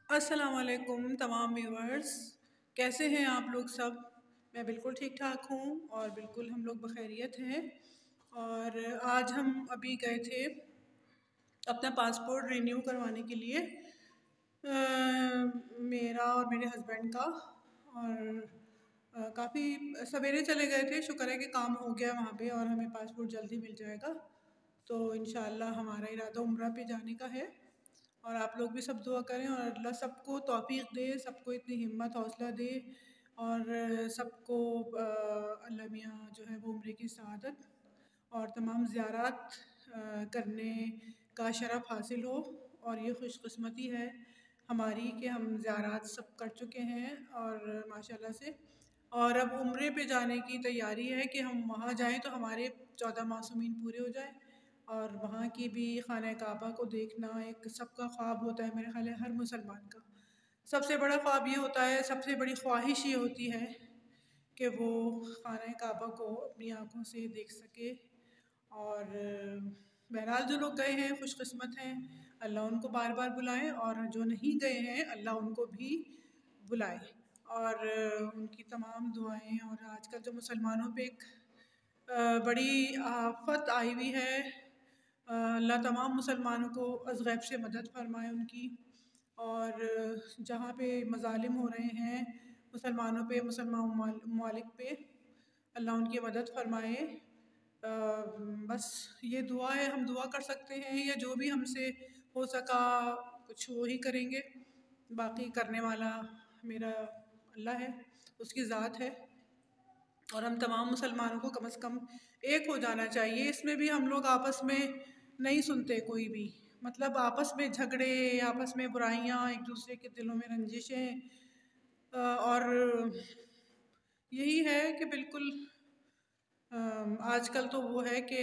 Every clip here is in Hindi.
अस्सलाम वालेकुम तमाम व्यूअर्स, कैसे हैं आप लोग सब। मैं बिल्कुल ठीक ठाक हूँ और बिल्कुल हम लोग बखैरियत हैं। और आज हम अभी गए थे अपना पासपोर्ट रिन्यू करवाने के लिए, मेरा और मेरे हस्बैंड का। और काफ़ी सवेरे चले गए थे, शुक्र है कि काम हो गया वहाँ पे और हमें पासपोर्ट जल्दी मिल जाएगा। तो इंशाअल्लाह हमारा इरादा उम्रा पे जाने का है। और आप लोग भी सब दुआ करें और अल्लाह सबको तौफीक दे, सबको इतनी हिम्मत हौसला दे और सबको अल्लाह मियाँ जो है वो उम्रे की सआदत और तमाम ज़ियारत करने का शरफ़ हासिल हो। और ये खुशकिस्मती है हमारी कि हम ज़ियारत सब कर चुके हैं और माशाल्लाह से। और अब उम्रे पे जाने की तैयारी है कि हम वहाँ जाएं तो हमारे 14 मासूमीन पूरे हो जाएं। और वहाँ की भी खाना काबा को देखना एक सबका ख्वाब होता है, मेरे ख्याल है हर मुसलमान का सबसे बड़ा ख्वाब ये होता है, सबसे बड़ी ख्वाहिश ये होती है कि वो खाना काबा को अपनी आँखों से देख सके। और बहरहाल जो लोग गए हैं खुशकिस्मत हैं, अल्लाह उनको बार बार बुलाएं, और जो नहीं गए हैं अल्लाह उनको भी बुलाए और उनकी तमाम दुआएं। और आजकल जो मुसलमानों पे एक बड़ी आफत आई हुई है, अल्लाह तमाम मुसलमानों को अज़-ग़ैब से मदद फरमाए उनकी। और जहाँ पे मज़ालिम हो रहे हैं मुसलमानों पे, मुसलमान ममालिक पे, अल्लाह उनकी मदद फरमाए। बस ये दुआ है, हम दुआ कर सकते हैं या जो भी हमसे हो सका कुछ वो ही करेंगे। बाकी करने वाला मेरा अल्लाह है, उसकी ज़ात है। और हम तमाम मुसलमानों को कम से कम एक हो जाना चाहिए। इसमें भी हम लोग आपस में नहीं सुनते कोई भी, मतलब आपस में झगड़े, आपस में बुराइयाँ, एक दूसरे के दिलों में रंजिशें। और यही है कि बिल्कुल आजकल तो वो है कि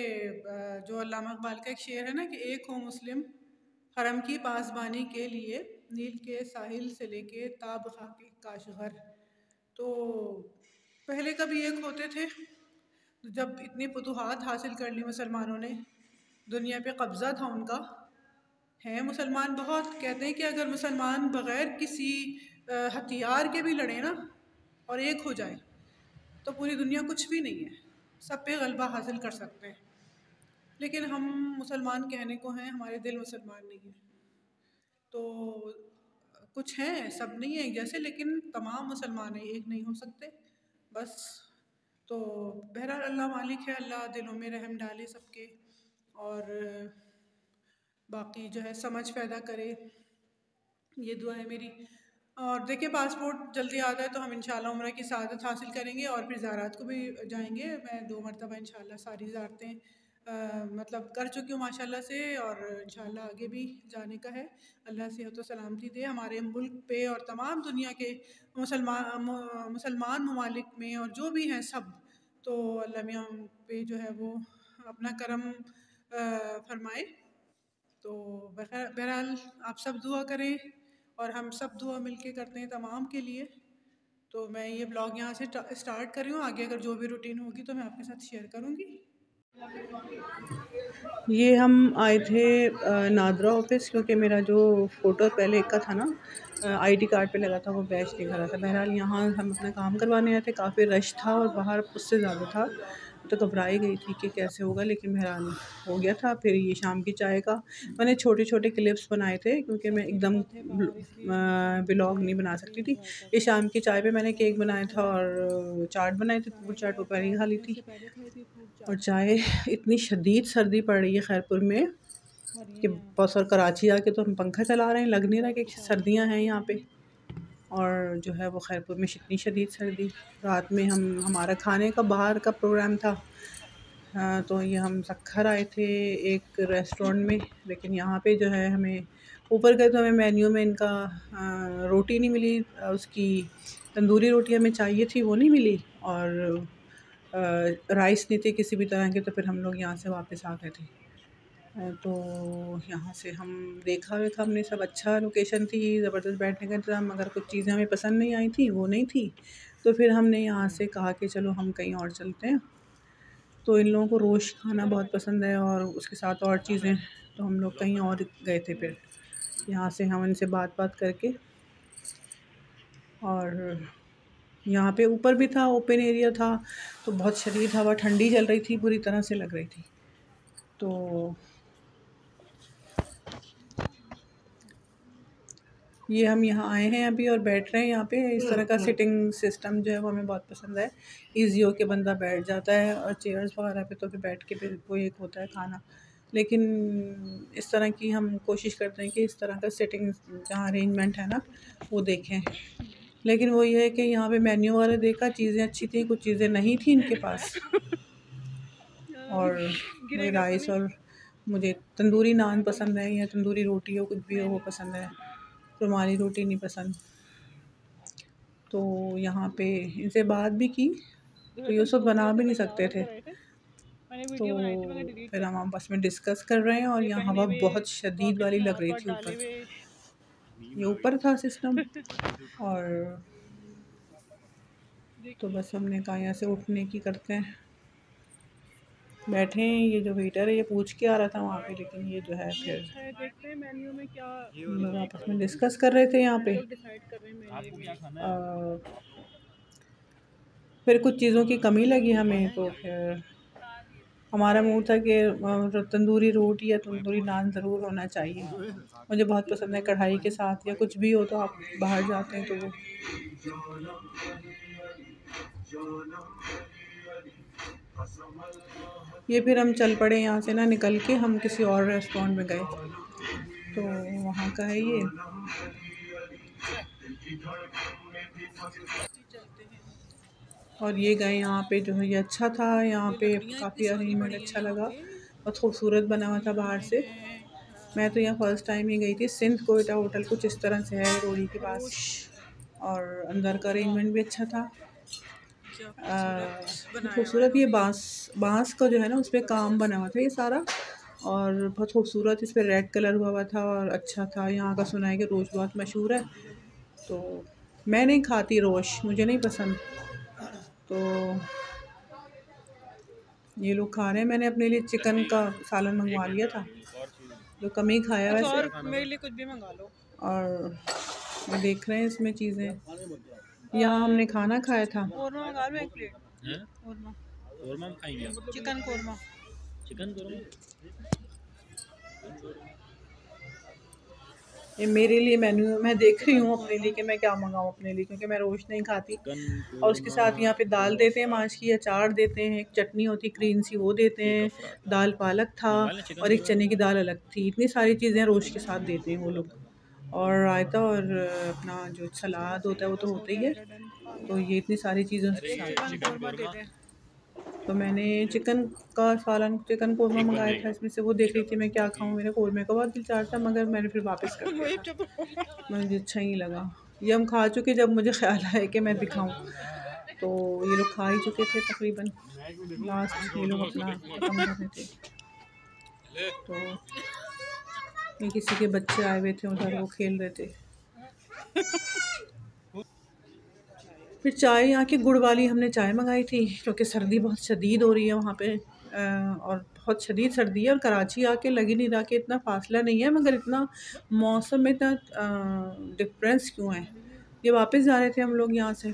जो अल्लामा इक़बाल का एक शेर है ना कि एक हो मुस्लिम हरम की पासबानी के लिए, नील के साहिल से लेके ताब खाके काशगर। तो पहले कभी एक होते थे, जब इतनी फतूहात हासिल कर ली मुसलमानों ने, दुनिया पे कब्ज़ा था उनका। हैं मुसलमान बहुत, कहते हैं कि अगर मुसलमान बग़ैर किसी हथियार के भी लड़े ना और एक हो जाए तो पूरी दुनिया कुछ भी नहीं है, सब पे गलबा हासिल कर सकते हैं। लेकिन हम मुसलमान कहने को हैं, हमारे दिल मुसलमान नहीं है। तो कुछ हैं, सब नहीं है एक जैसे, लेकिन तमाम मुसलमान हैं, एक नहीं हो सकते बस। तो बहरहाल अल्लाह मालिक है, अल्लाह दिलों में रहम डाले सबके और बाकी जो है समझ पैदा करे, ये दुआ है मेरी। और देखिए पासपोर्ट जल्दी आता है तो हम इंशाल्लाह उम्रा की सआदत हासिल करेंगे और फिर ज़ारात को भी जाएंगे। मैं 2 मरतबा इंशाल्लाह सारी ज़ारतें मतलब कर चुकी हूँ माशाल्लाह से, और इंशाल्लाह आगे भी जाने का है। अल्लाह सेहत व सलामती दे हमारे मुल्क पे और तमाम दुनिया के मुसलमान ममालिक में, और जो भी हैं सब। तो अल्लाह मियाँ पे जो है वो अपना करम फरमाए। तो बहरहाल आप सब दुआ करें और हम सब दुआ मिलके करते हैं तमाम के लिए। तो मैं ये ब्लॉग यहाँ से स्टार्ट कर रही हूँ, आगे अगर जो भी रूटीन होगी तो मैं आपके साथ शेयर करूँगी। ये हम आए थे नादरा ऑफिस, क्योंकि मेरा जो फ़ोटो पहले का था ना आईडी कार्ड पे लगा था, वो बैच नहीं करा था। बहरहाल यहाँ हम अपना काम करवाने आए थे, काफ़ी रश था और बाहर उससे ज़्यादा था, तो घबराई गई थी कि कैसे होगा, लेकिन बहरहाल हो गया था। फिर ये शाम की चाय का मैंने छोटे छोटे क्लिप्स बनाए थे, क्योंकि मैं एकदम ब्लॉग नहीं बना सकती थी। ये शाम की चाय पे मैंने केक बनाया था और चाट बनाए थे, फ्रूट चाट दोपहर ही खा ली थी। और चाय, इतनी शदीद सर्दी पड़ रही है खैरपुर में कि बस, और कराची आके तो हम पंखा चला रहे हैं, लग नहीं रहा कि सर्दियां हैं यहाँ पे। और जो है वो खैरपुर में इतनी शदीद सर्दी। रात में हमारा खाने का बाहर का प्रोग्राम था, तो ये हम सक्खर आए थे एक रेस्टोरेंट में, लेकिन यहाँ पे जो है हमें ऊपर गए तो हमें मेन्यू में इनका रोटी नहीं मिली, उसकी तंदूरी रोटी हमें चाहिए थी वो नहीं मिली, और राइस नहीं थे किसी भी तरह के। तो फिर हम लोग यहाँ से वापस आ गए थे। तो यहाँ से हम देखा वेखा हमने सब, अच्छा लोकेशन थी, ज़बरदस्त बैठने का इंतज़ाम, मगर कुछ चीज़ें हमें पसंद नहीं आई थी, वो नहीं थी। तो फिर हमने यहाँ से कहा कि चलो हम कहीं और चलते हैं। तो इन लोगों को रोश खाना बहुत पसंद है और उसके साथ और चीज़ें, तो हम लोग कहीं और गए थे। फिर यहाँ से हम इनसे बात करके और यहाँ पे ऊपर भी था, ओपन एरिया था, तो बहुत शदीद हवा, ठंडी चल रही थी, बुरी तरह से लग रही थी। तो ये हम यहाँ आए हैं अभी और बैठ रहे हैं यहाँ पे। इस तरह का सिटिंग सिस्टम जो है वो हमें बहुत पसंद है। ईज़ी हो के बंदा बैठ जाता है, और चेयर्स वगैरह पे तो फिर बैठ के फिर वो एक होता है खाना। लेकिन इस तरह की हम कोशिश करते हैं कि इस तरह का सिटिंग जहाँ अरेंजमेंट है ना वो देखें। लेकिन वो ये है कि यहाँ पे मेन्यू वगैरह देखा, चीज़ें अच्छी थी, कुछ चीज़ें नहीं थी इनके पास। और मुझे राइस और मुझे तंदूरी नान पसंद है, या तंदूरी रोटी हो, कुछ भी हो वो पसंद है, रुमाली रोटी नहीं पसंद। तो यहाँ पे इनसे बात भी की, तो ये उस वक्त बना भी नहीं सकते थे। तो फिर हम आपस में डिस्कस कर रहे हैं, और यहाँ हवा बहुत शदीद वाली लग रही थी ऊपर। ये ऊपर था सिस्टम, और तो बस हमने कहा यहाँ से उठने की करते हैं। बैठे हैं, ये जो वेटर है ये पूछ के आ रहा था वहाँ पे, लेकिन ये जो है फिर देखते हैं मेन्यू में क्या, हम लोग आपस में डिस्कस कर रहे थे यहाँ पे। फिर कुछ चीज़ों की कमी लगी हमें, तो फिर हमारा मूड था कि तंदूरी रोटी या तंदूरी नान ज़रूर होना चाहिए। मुझे बहुत पसंद है कढ़ाई के साथ, या कुछ भी हो तो आप बाहर जाते हैं तो वो। ये फिर हम चल पड़े यहाँ से ना, निकल के हम किसी और रेस्टोरेंट में गए, तो वहाँ का है ये। और ये गए यहाँ पे, जो है ये अच्छा था, यहाँ पे काफ़ी अरेंजमेंट अच्छा लगा, बहुत खूबसूरत बना हुआ था बाहर से। मैं तो यहाँ फ़र्स्ट टाइम ही गई थी। सिंध कोयटा होटल कुछ इस तरह से है, रोड़ी के पास, और अंदर का अरेंजमेंट भी अच्छा था। खूबसूरत, ये बांस का जो है ना उस पर काम बना हुआ था ये सारा, और बहुत खूबसूरत इस पर रेड कलर हुआ था, और अच्छा था। यहाँ का सुना है कि रोश बहुत मशहूर है, तो मैं नहीं खाती रोश, मुझे नहीं पसंद। तो ये लोग खा रहे हैं। मैंने अपने लिए चिकन का सालन मंगवा लिया था, जो कम ही खाया वैसे। और मेरे लिए कुछ भी मंगा लो। और देख रहे हैं इसमें चीज़ें। यहाँ हमने खाना खाया था। कोरमा मंगा लो एक प्लेट। कोरमा खाएंगे? चिकन कोरमा। चिकन कोरमा। ये मेरे लिए मेन्यू मैं देख रही हूँ अपने लिए कि मैं क्या मंगाऊँ अपने लिए, क्योंकि मैं रोज नहीं खाती। और उसके साथ यहाँ पे दाल देते हैं, माश की, अचार देते हैं, एक चटनी होती ग्रीन सी वो देते हैं, दाल पालक था, और एक चने की दाल अलग थी। इतनी सारी चीज़ें रोज के साथ देते हैं वो लोग, और रायता, और अपना जो सलाद होता है वो तो होता ही है। तो ये इतनी सारी चीज़ें उसके साथ। तो मैंने चिकन का सालन, चिकन कोरमा मंगाया था। इसमें से वो देख रही थी मैं क्या खाऊं, मेरे कोरमे का बहुत दिल चाह था, मगर मैंने फिर वापस कर दिया, मुझे अच्छा ही लगा। ये हम खा चुके, जब मुझे ख्याल आया कि मैं दिखाऊं, तो ये लोग खा ही चुके थे तकरीबन। लास्ट ये लोग अपना खत्म कर रहे थे, तो ये किसी के बच्चे आए हुए थे उधर, वो खेल रहे थे। फिर चाय, यहाँ की गुड़ वाली हमने चाय मंगाई थी, क्योंकि सर्दी बहुत शदीद हो रही है वहाँ पे, और बहुत शदीद सर्दी है। और कराची आके लग ही नहीं रहा कि इतना फासला नहीं है, मगर इतना मौसम में इतना डिफरेंस क्यों है। ये वापस जा रहे थे हम लोग यहाँ से,